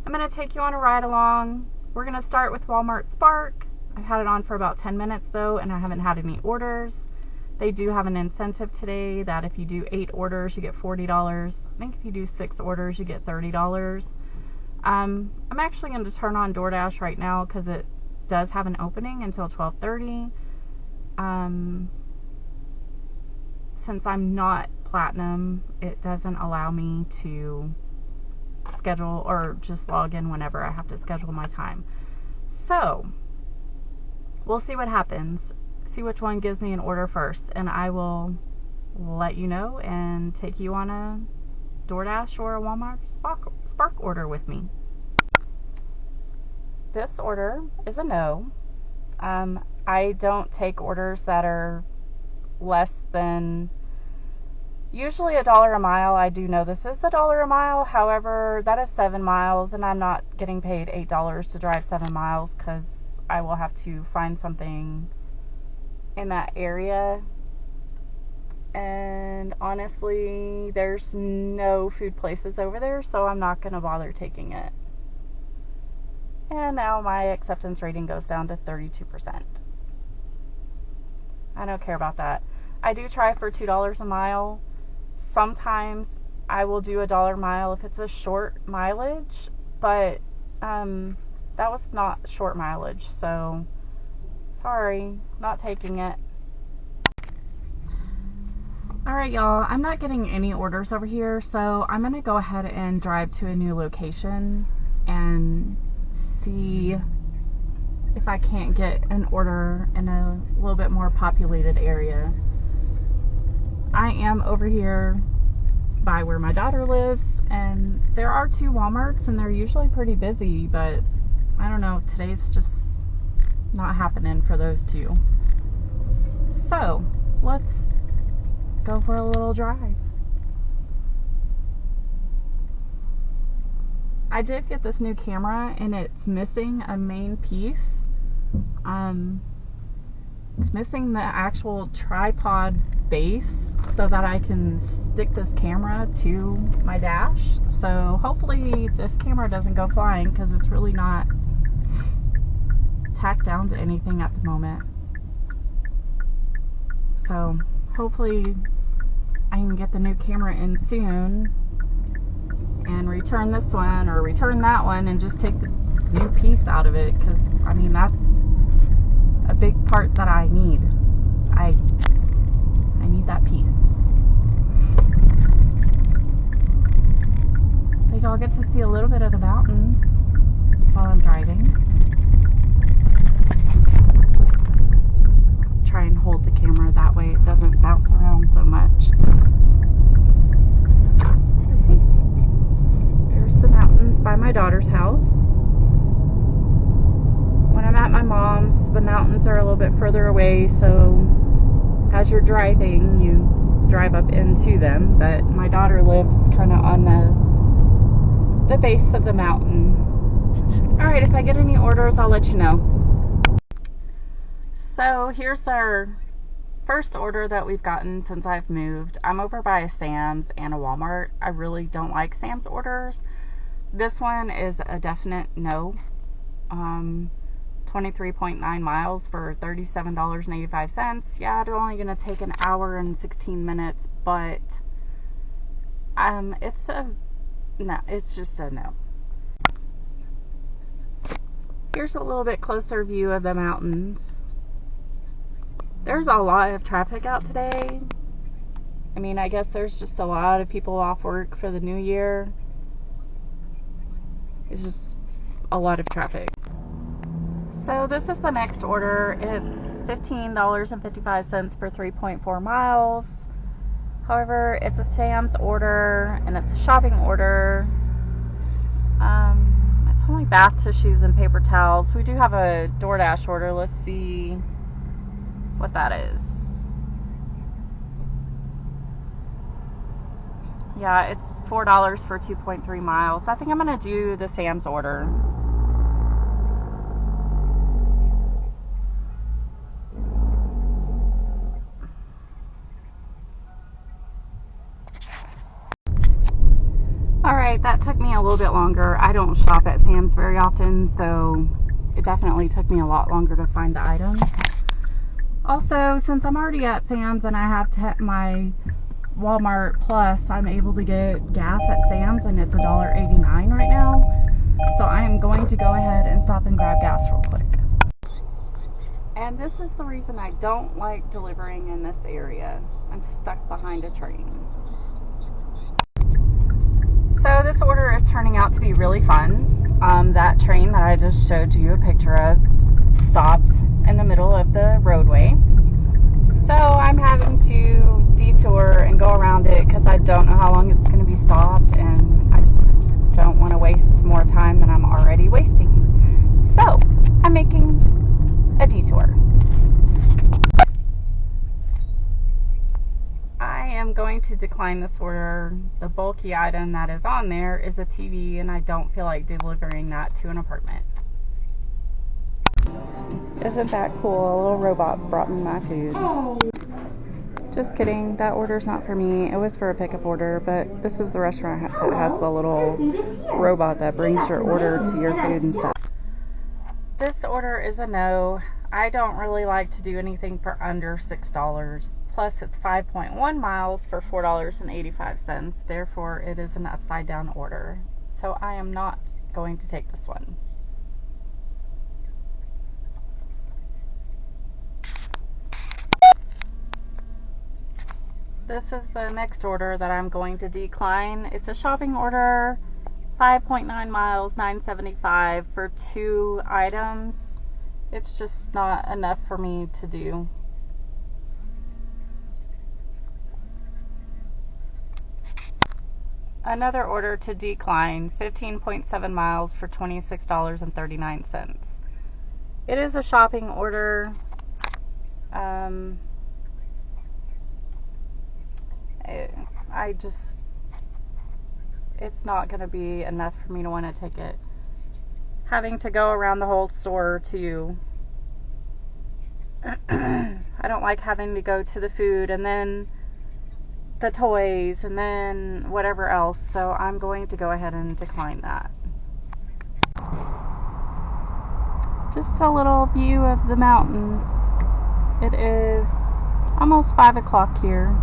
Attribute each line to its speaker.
Speaker 1: I'm going to take you on a ride along. We're going to start with Walmart Spark. I've had it on for about 10 minutes though, and I haven't had any orders. They do have an incentive today that if you do 8 orders, you get $40. I think if you do 6 orders, you get $30. I'm actually going to turn on DoorDash right now because it does have an opening until 12:30. Since I'm not platinum, it doesn't allow me to schedule or just log in whenever I have to schedule my time. So we'll see what happens. See which one gives me an order first, and I will let you know and take you on a DoorDash or a Walmart Spark order with me. This order is a no. I don't take orders that are less than usually $1 a mile. I do know this is $1 a mile. However, that is 7 miles, and I'm not getting paid $8 to drive 7 miles because I will have to find something in that area. And honestly, there's no food places over there, so I'm not going to bother taking it. And now my acceptance rating goes down to 32%. I don't care about that. I do try for $2 a mile. Sometimes I will do $1 a mile if it's a short mileage, but that was not short mileage, so sorry, not taking it. Alright y'all, I'm not getting any orders over here, so I'm going to go ahead and drive to a new location and see if I can't get an order in a little bit more populated area. I am over here by where my daughter lives, and there are 2 Walmarts, and they're usually pretty busy, but I don't know, today's just not happening for those 2. So, let's go for a little drive. I did get this new camera, and it's missing a main piece. It's missing the actual tripod base so that I can stick this camera to my dash. So hopefully this camera doesn't go flying because it's really not tacked down to anything at the moment. So hopefully I can get the new camera in soon and return this one or return that one and just take the new piece out of it, because I mean that's a big part that I need. I need that piece. But y'all get to see a little bit of the mountains while I'm driving. Try and hold the camera that way it doesn't bounce around so much. See? There's the mountains by my daughter's house. When I'm at my mom's, the mountains are a little bit further away, so as you're driving, you drive up into them, but my daughter lives kind of on the base of the mountain. Alright, if I get any orders, I'll let you know. So here's our first order that we've gotten since I've moved. I'm over by a Sam's and a Walmart. I really don't like Sam's orders. This one is a definite no. 23.9 miles for $37.85. Yeah, it's only going to take an hour and 16 minutes, but it's just a no. Here's a little bit closer view of the mountains. There's a lot of traffic out today. I mean, I guess there's just a lot of people off work for the new year. It's just a lot of traffic. So this is the next order. It's $15.55 for 3.4 miles. However, it's a Sam's order and it's a shopping order. It's only bath tissues and paper towels. We do have a DoorDash order. Let's see what that is. Yeah, it's $4 for 2.3 miles. I think I'm going to do the Sam's order. Alright, that took me a little bit longer. I don't shop at Sam's very often, so it definitely took me a lot longer to find the items. Also, since I'm already at Sam's and I have my Walmart Plus, I'm able to get gas at Sam's, and it's $1.89 right now. So I am going to go ahead and stop and grab gas real quick. And this is the reason I don't like delivering in this area. I'm stuck behind a train. So this order is turning out to be really fun. That train that I just showed you a picture of stopped in the middle of the roadway. So I'm having to detour and go around it because I don't know how long it's going to be stopped, and I don't want to waste more time than I'm already wasting. So I'm making a detour. I am going to decline this order. The bulky item that is on there is a TV, and I don't feel like delivering that to an apartment. Isn't that cool? A little robot brought me my food. Oh. Just kidding, that order's not for me. It was for a pickup order, but this is the restaurant that has the little robot that brings your order to your food and stuff. This order is a no. I don't really like to do anything for under $6. Plus, it's 5.1 miles for $4.85. Therefore, it is an upside down order. So I am not going to take this one. This is the next order that I'm going to decline. It's a shopping order, 5.9 miles, $9.75 for 2 items. It's just not enough for me to do. Another order to decline, 15.7 miles for $26.39. It is a shopping order. It's not going to be enough for me to want to take it. Having to go around the whole store too. I don't like having to go to the food and then the toys and then whatever else, so I'm going to go ahead and decline that. Just a little view of the mountains. It is almost 5 o'clock here.